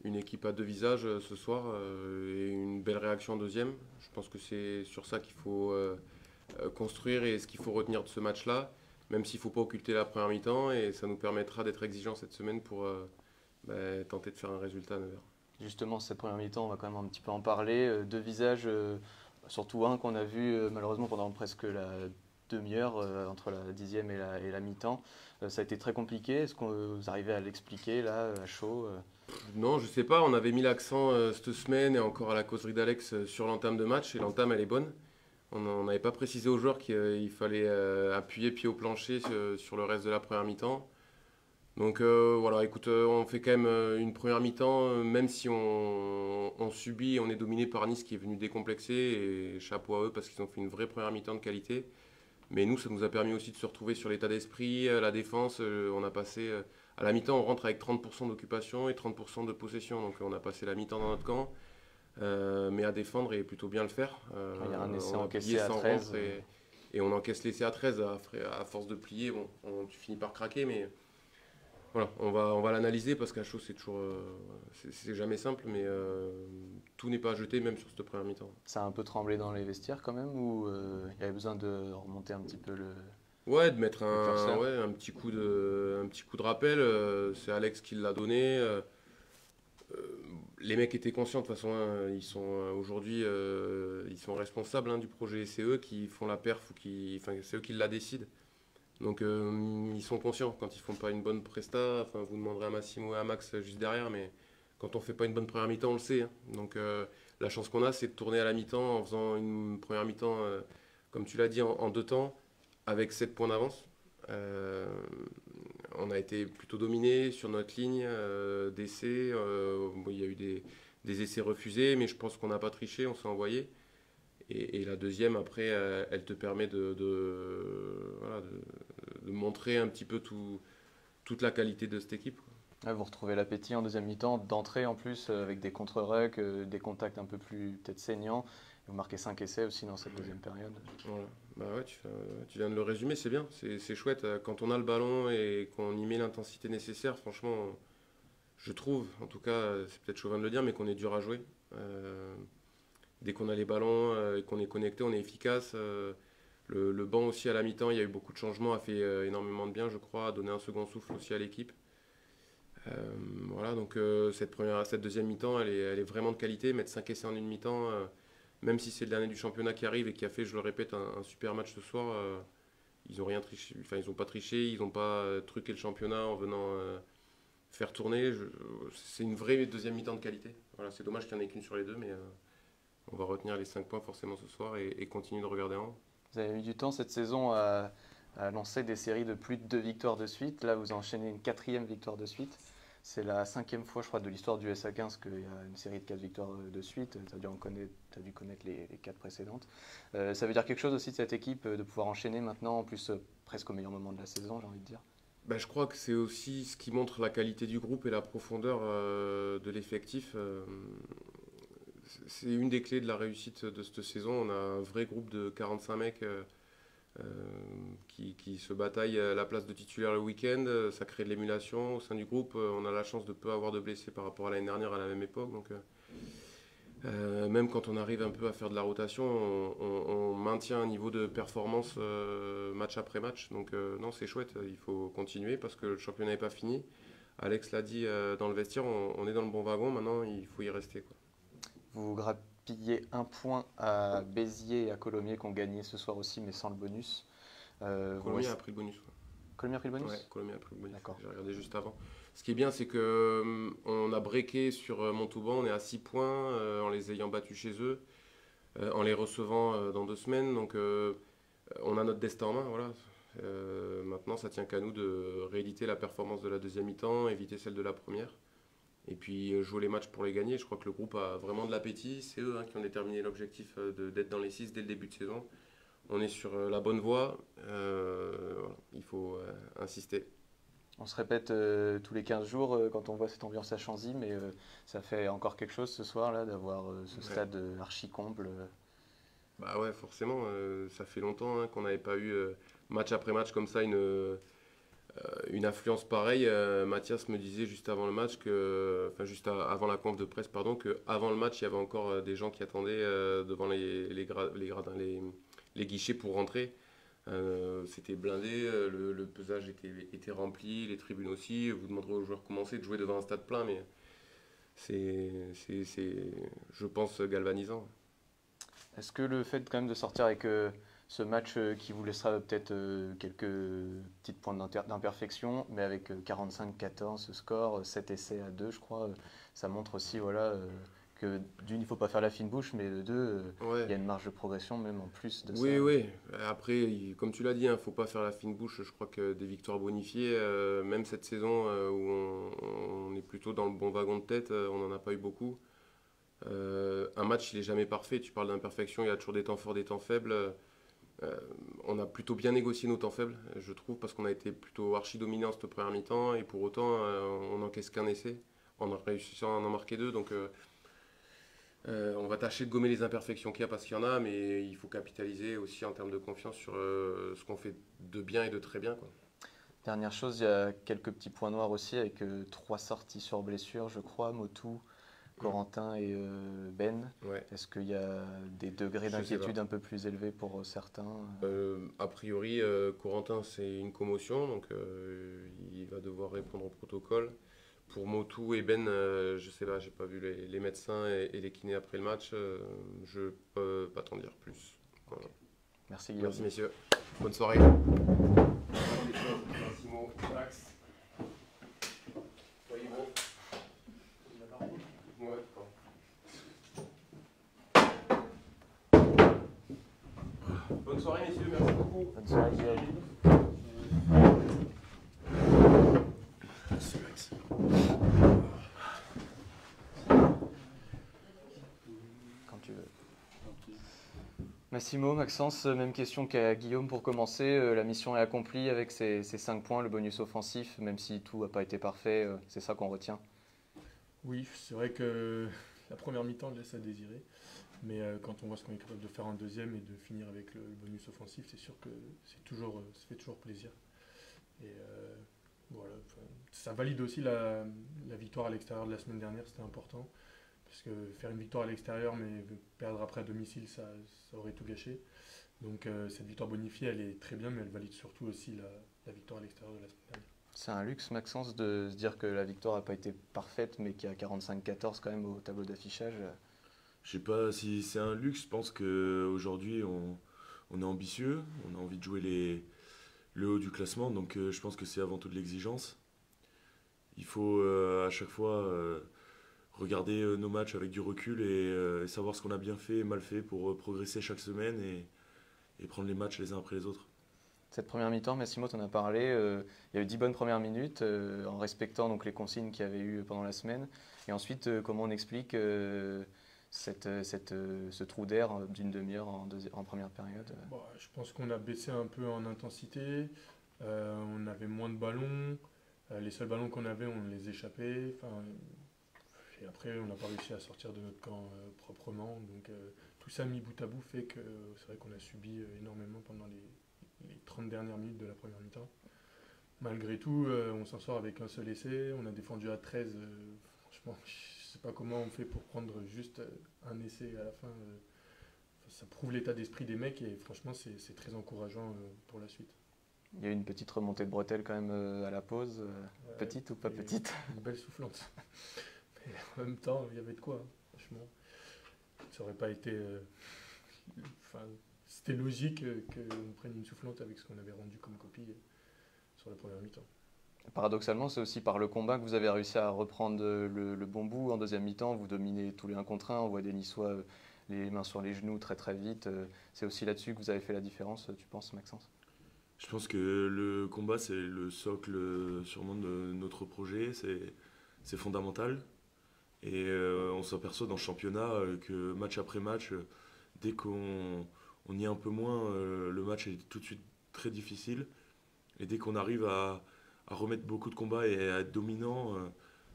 une équipe à deux visages ce soir et une belle réaction en deuxième. Je pense que c'est sur ça qu'il faut construire et ce qu'il faut retenir de ce match-là, même s'il ne faut pas occulter la première mi-temps et ça nous permettra d'être exigeants cette semaine pour tenter de faire un résultat à 9h. Justement, cette première mi-temps, on va quand même un petit peu en parler. Deux visages, surtout un qu'on a vu malheureusement pendant presque la demi-heure entre la dixième et la mi-temps. Ça a été très compliqué. Est-ce que vous arrivez à l'expliquer là, à chaud Non, je sais pas, on avait mis l'accent cette semaine et encore à la causerie d'Alex sur l'entame de match et l'entame elle est bonne. On n'avait pas précisé aux joueurs qu'il fallait appuyer pied au plancher sur le reste de la première mi-temps. Donc voilà, écoute, on fait quand même une première mi-temps, même si on subit et on est dominé par Nice qui est venu décomplexer, et chapeau à eux parce qu'ils ont fait une vraie première mi-temps de qualité. Mais nous, ça nous a permis aussi de se retrouver sur l'état d'esprit, la défense. On a passé, à la mi-temps, on rentre avec 30% d'occupation et 30% de possession. Donc on a passé la mi-temps dans notre camp, mais à défendre et plutôt bien le faire. Il y a un essai On a plié encaissé à sans 13. rentre et on encaisse l'essai à 13 à force de plier. Bon, tu finis par craquer, mais voilà, on va l'analyser parce qu'à chaud, c'est toujours, c'est jamais simple, mais tout n'est pas à jeter, même sur cette première mi-temps. Ça a un peu tremblé dans les vestiaires quand même, ou il y avait besoin de remonter un petit peu Ouais, de mettre le curseur? un petit coup de rappel. C'est Alex qui l'a donné. Les mecs étaient conscients de toute façon, hein, ils sont aujourd'hui, ils sont responsables, hein, du projet. C'est eux qui font la perf enfin, c'est eux qui la décident. Donc ils sont conscients quand ils font pas une bonne presta. Enfin, vous demanderez à Massimo et à Max juste derrière, mais quand on fait pas une bonne première mi-temps, on le sait, hein. Donc la chance qu'on a, c'est de tourner à la mi-temps en faisant une première mi-temps, comme tu l'as dit, en deux temps, avec 7 points d'avance. Euh, on a été plutôt dominé sur notre ligne d'essai. Bon, il y a eu des essais refusés, mais je pense qu'on n'a pas triché, on s'est envoyé. Et la deuxième, après, elle te permet voilà, de montrer un petit peu toute la qualité de cette équipe, quoi. Ouais, vous retrouvez l'appétit en deuxième mi-temps, d'entrée en plus, avec des contre-rucks, des contacts un peu plus peut-être saignants. Vous marquez 5 essais aussi dans cette deuxième période. Voilà. Bah ouais, tu viens de le résumer, c'est bien, c'est chouette. Quand on a le ballon et qu'on y met l'intensité nécessaire, franchement, je trouve, en tout cas, c'est peut-être chauvin de le dire, mais qu'on est dur à jouer. Dès qu'on a les ballons et qu'on est connecté, on est efficace. Le banc aussi à la mi-temps, il y a eu beaucoup de changements, a fait énormément de bien, je crois, a donné un second souffle aussi à l'équipe. Voilà, donc cette deuxième mi-temps, elle est vraiment de qualité. Mettre 5 essais en une mi-temps, même si c'est le dernier du championnat qui arrive et qui a fait, je le répète, un super match ce soir, ils ont rien triché, enfin ils ont pas triché, ils n'ont pas truqué le championnat en venant faire tourner. C'est une vraie deuxième mi-temps de qualité. Voilà, c'est dommage qu'il n'y en ait qu'une sur les deux, mais on va retenir les 5 points forcément ce soir et continuer de regarder en haut. Vous avez eu du temps cette saison à lancer des séries de plus de 2 victoires de suite. Là, vous enchaînez une quatrième victoire de suite. C'est la cinquième fois, je crois, de l'histoire du SA15 qu'il y a une série de 4 victoires de suite. Tu as dû connaître les 4 précédentes. Ça veut dire quelque chose aussi de cette équipe de pouvoir enchaîner maintenant, en plus presque au meilleur moment de la saison, j'ai envie de dire. Ben, je crois que c'est aussi ce qui montre la qualité du groupe et la profondeur de l'effectif. C'est une des clés de la réussite de cette saison. On a un vrai groupe de 45 mecs euh, qui se bataillent à la place de titulaire le week-end. Ça crée de l'émulation au sein du groupe. On a la chance de peu avoir de blessés par rapport à l'année dernière à la même époque. Donc, même quand on arrive un peu à faire de la rotation, on maintient un niveau de performance match après match. Donc non, c'est chouette, il faut continuer parce que le championnat n'est pas fini. Alex l'a dit dans le vestiaire, on est dans le bon wagon, maintenant il faut y rester, quoi. Vous grappillez un point à Béziers et à Colomiers qui ont gagné ce soir aussi, mais sans le bonus. Colomiers a pris le bonus. Colomiers a pris le bonus. Ouais, Colomiers a pris le bonus. D'accord. J'ai regardé juste avant. Ce qui est bien, c'est que on a breaké sur Montauban, on est à 6 points en les ayant battus chez eux, en les recevant dans 2 semaines. Donc on a notre destin en main, voilà. Maintenant, ça tient qu'à nous de rééditer la performance de la deuxième mi-temps, éviter celle de la première. Et puis jouer les matchs pour les gagner. Je crois que le groupe a vraiment de l'appétit. C'est eux, hein, qui ont déterminé l'objectif d'être dans les 6 dès le début de saison. On est sur la bonne voie. Voilà, il faut insister. On se répète tous les 15 jours quand on voit cette ambiance à Chanzy, mais ça fait encore quelque chose ce soir là d'avoir ce Ouais. stade archi comble. Bah ouais, forcément. Ça fait longtemps, hein, qu'on n'avait pas eu match après match comme ça Une influence pareille, Mathias me disait juste avant le match enfin avant la conf de presse, pardon, que avant le match, il y avait encore des gens qui attendaient devant les guichets pour rentrer. C'était blindé, le pesage était rempli, les tribunes aussi. Vous demanderez aux joueurs comment c'est de jouer devant un stade plein, mais c'est, je pense, galvanisant. Est-ce que le fait quand même de sortir avec ce match qui vous laissera peut-être quelques petites points d'imperfection, mais avec 45-14 ce score, 7 essais à 2 je crois, ça montre aussi voilà, que d'une, il ne faut pas faire la fine bouche, mais de deux, il Ouais. y a une marge de progression même en plus de ça. Oui, oui. Après, comme tu l'as dit, il ne faut pas faire la fine bouche. Je crois que des victoires bonifiées, même cette saison où on est plutôt dans le bon wagon de tête, on n'en a pas eu beaucoup. Un match, il n'est jamais parfait. Tu parles d'imperfection, il y a toujours des temps forts, des temps faibles. On a plutôt bien négocié nos temps faibles, je trouve, parce qu'on a été plutôt archi dominant cette première mi-temps, et pour autant, on n'encaisse qu'un essai. On a réussi à en marquer deux, donc on va tâcher de gommer les imperfections qu'il y a parce qu'il y en a, mais il faut capitaliser aussi en termes de confiance sur ce qu'on fait de bien et de très bien, quoi. Dernière chose, il y a quelques petits points noirs aussi avec 3 sorties sur blessure, je crois, Motu, Corentin et Ben. Ouais, Est-ce qu'il y a des degrés je sais pas. d'inquiétude un peu plus élevés pour certains? A priori, Corentin, c'est une commotion, donc il va devoir répondre au protocole. Pour Motu et Ben, je sais pas, j'ai pas vu les médecins et les kinés après le match, je peux pas t'en dire plus. Voilà. Merci Guillaume. Merci messieurs, bonne soirée. Massimo, Max. Soyez bons. Ouais, d'accord. Bonne soirée messieurs, merci beaucoup. Bonne soirée Guillaume. Merci Max. Quand tu veux. Massimo, Maxence, même question qu'à Guillaume pour commencer. La mission est accomplie avec ces 5 points, le bonus offensif, même si tout n'a pas été parfait, c'est ça qu'on retient. Oui, c'est vrai que la première mi-temps laisse à désirer, mais quand on voit ce qu'on est capable de faire en deuxième et de finir avec le bonus offensif, c'est sûr que ça fait toujours plaisir. Et voilà, ça valide aussi la victoire à l'extérieur de la semaine dernière, c'était important, parce que faire une victoire à l'extérieur mais perdre après à domicile, ça aurait tout gâché. Donc cette victoire bonifiée, elle est très bien, mais elle valide surtout aussi la victoire à l'extérieur de la semaine dernière. C'est un luxe, Maxence, de se dire que la victoire n'a pas été parfaite, mais qu'il y a 45-14 quand même au tableau d'affichage. Je sais pas si c'est un luxe, je pense qu'aujourd'hui on est ambitieux, on a envie de jouer le haut du classement, donc je pense que c'est avant tout de l'exigence. Il faut à chaque fois regarder nos matchs avec du recul et savoir ce qu'on a bien fait et mal fait pour progresser chaque semaine et prendre les matchs les uns après les autres. Cette première mi-temps, Massimo t'en a parlé, il y a eu 10 bonnes premières minutes en respectant donc, les consignes qu'il y avait eu pendant la semaine. Et ensuite, comment on explique ce trou d'air d'une demi-heure en première période? Bon, je pense qu'on a baissé un peu en intensité, on avait moins de ballons, les seuls ballons qu'on avait, on les échappait. Enfin, et après, on n'a pas réussi à sortir de notre camp proprement. Donc tout ça mis bout à bout fait que c'est vrai qu'on a subi énormément pendant les 30 dernières minutes de la première mi-temps. Malgré tout, on s'en sort avec un seul essai. On a défendu à 13. Franchement, je ne sais pas comment on fait pour prendre juste un essai à la fin. Ça prouve l'état d'esprit des mecs et franchement, c'est très encourageant pour la suite. Il y a eu une petite remontée de bretelles quand même à la pause, petite ou pas Et petite? Une belle soufflante. Mais en même temps, il y avait de quoi, hein, franchement. Ça aurait pas été. Enfin, c'était logique qu'on prenne une soufflante avec ce qu'on avait rendu comme copie sur la première mi-temps. Paradoxalement, c'est aussi par le combat que vous avez réussi à reprendre le bon bout en deuxième mi-temps. Vous dominez tous les 1 contre 1. On voit des Niçois les mains sur les genoux très très vite. C'est aussi là-dessus que vous avez fait la différence, tu penses, Maxence? Je pense que le combat c'est le socle sûrement de notre projet, c'est fondamental. Et on s'aperçoit dans le championnat que match après match, dès qu'on y est un peu moins, le match est tout de suite très difficile. Et dès qu'on arrive à remettre beaucoup de combats et à être dominant,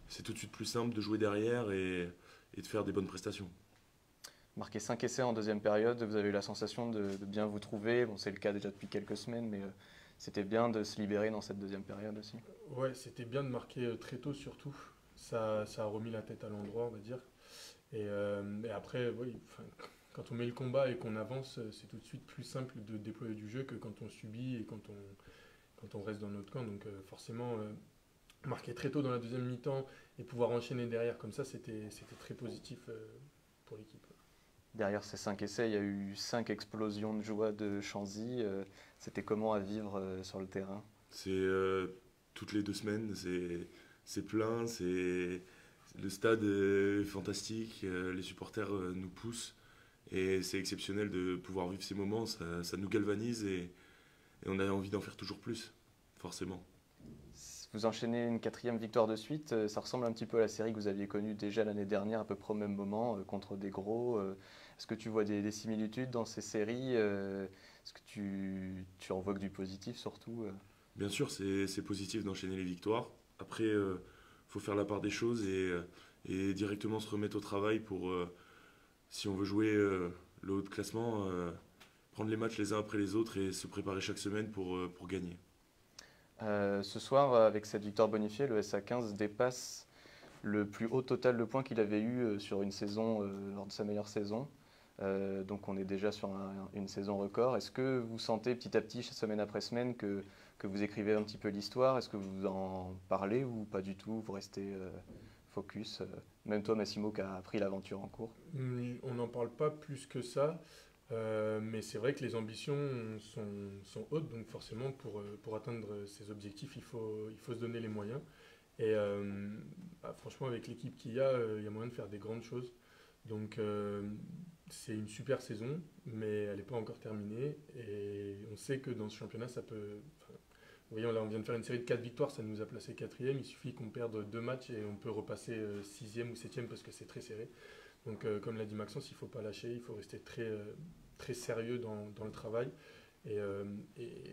c'est tout de suite plus simple de jouer derrière et de faire des bonnes prestations. Marqué 5 essais en deuxième période, vous avez eu la sensation de bien vous trouver. Bon, c'est le cas déjà depuis quelques semaines, mais c'était bien de se libérer dans cette deuxième période aussi. Ouais, c'était bien de marquer très tôt surtout. Ça a remis la tête à l'endroit, on va dire. Et après, oui, enfin, quand on met le combat et qu'on avance, c'est tout de suite plus simple de déployer du jeu que quand on subit et quand on reste dans notre camp. Donc forcément, marquer très tôt dans la deuxième mi-temps et pouvoir enchaîner derrière comme ça, c'était très positif pour l'équipe. Derrière ces 5 essais, il y a eu 5 explosions de joie de Chanzy. C'était comment à vivre sur le terrain? C'est toutes les 2 semaines, c'est plein, le stade est fantastique, les supporters nous poussent et c'est exceptionnel de pouvoir vivre ces moments, ça nous galvanise et on a envie d'en faire toujours plus, forcément. Vous enchaînez une 4e victoire de suite. Ça ressemble un petit peu à la série que vous aviez connue déjà l'année dernière, à peu près au même moment, contre des gros. Est-ce que tu vois des similitudes dans ces séries? Est-ce que tu en vois que du positif surtout? Bien sûr, c'est positif d'enchaîner les victoires. Après, faut faire la part des choses et directement se remettre au travail pour, si on veut jouer le haut de classement, prendre les matchs les uns après les autres et se préparer chaque semaine pour gagner. Ce soir, avec cette victoire bonifiée, le SA15 dépasse le plus haut total de points qu'il avait eu sur une saison lors de sa meilleure saison. Donc on est déjà sur une saison record. Est-ce que vous sentez petit à petit, semaine après semaine, que vous écrivez un petit peu l'histoire? Est-ce que vous en parlez ou pas du tout? Vous restez focus même toi, Massimo, qui a pris l'aventure en cours. On n'en parle pas plus que ça, mais c'est vrai que les ambitions sont hautes, donc forcément pour atteindre ces objectifs, il faut se donner les moyens. Et franchement, avec l'équipe qu'il y a moyen de faire des grandes choses. Donc c'est une super saison, mais elle n'est pas encore terminée. Et on sait que dans ce championnat, ça peut... enfin, vous voyez, là, on vient de faire une série de 4 victoires, ça nous a placé 4e. Il suffit qu'on perde 2 matchs et on peut repasser 6e ou 7e parce que c'est très serré. Donc comme l'a dit Maxence, il ne faut pas lâcher, il faut rester très sérieux dans le travail et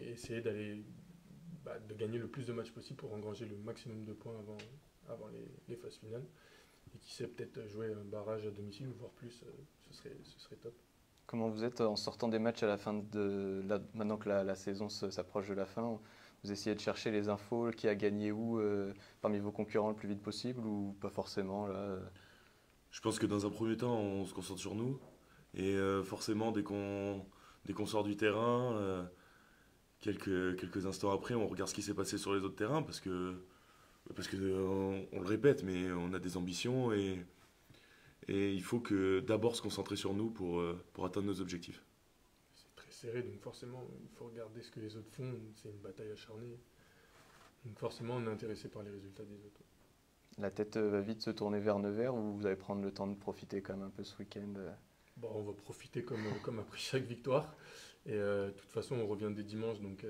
essayer de gagner le plus de matchs possible pour engranger le maximum de points avant les phases finales. Et qui sait, peut-être jouer un barrage à domicile ou voire plus, ce serait top. Comment vous êtes en sortant des matchs à la fin maintenant que la saison s'approche de la fin? Vous essayez de chercher les infos, qui a gagné où parmi vos concurrents le plus vite possible ou pas forcément là? Je pense que dans un premier temps, on se concentre sur nous. Et forcément, dès qu'on sort du terrain, quelques instants après, on regarde ce qui s'est passé sur les autres terrains parce que on le répète, mais on a des ambitions et il faut que d'abord se concentrer sur nous pour atteindre nos objectifs. C'est très serré, donc forcément, il faut regarder ce que les autres font. C'est une bataille acharnée. Donc forcément, on est intéressé par les résultats des autres. La tête va vite se tourner vers Nevers ou vous allez prendre le temps de profiter quand même un peu ce week-end? Bon, on va profiter comme après chaque victoire. Et de toute façon, on revient dès dimanche. Donc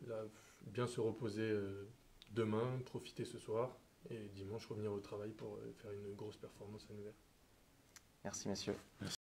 là, bien se reposer demain, profiter ce soir. Et dimanche, revenir au travail pour faire une grosse performance à Nevers. Merci messieurs. Merci.